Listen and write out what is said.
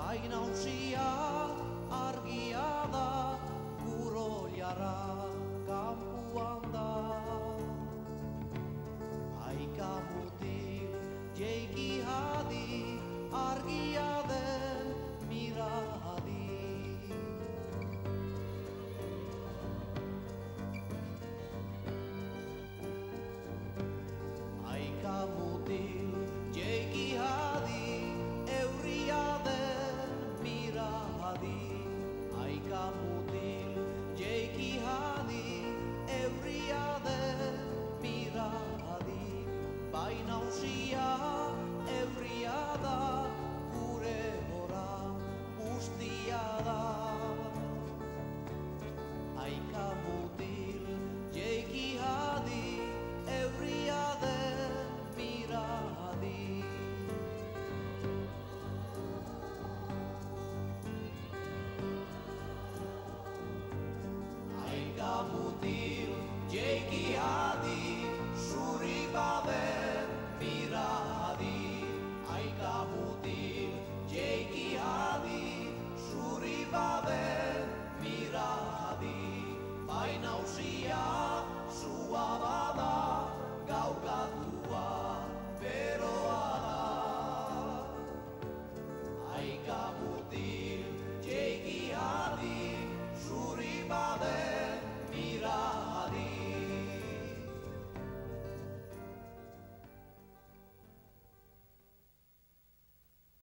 Bainausia argia da, Uroilara kanpuan da. Aika mutil jeiki hadi, argia den miradi. Aika mutil jeiki hadi, euria den miradi. Aika mutil jeiki hadi, euria den miradi. Bainausia euria da, gure gora guztia da. Aika mutil jeiki hadi, euria den miradi. Aika mutil jeiki hadi, zuri baden miradi. Aika mutil jeiki hadi, zuri baden miradi. Bainausia zua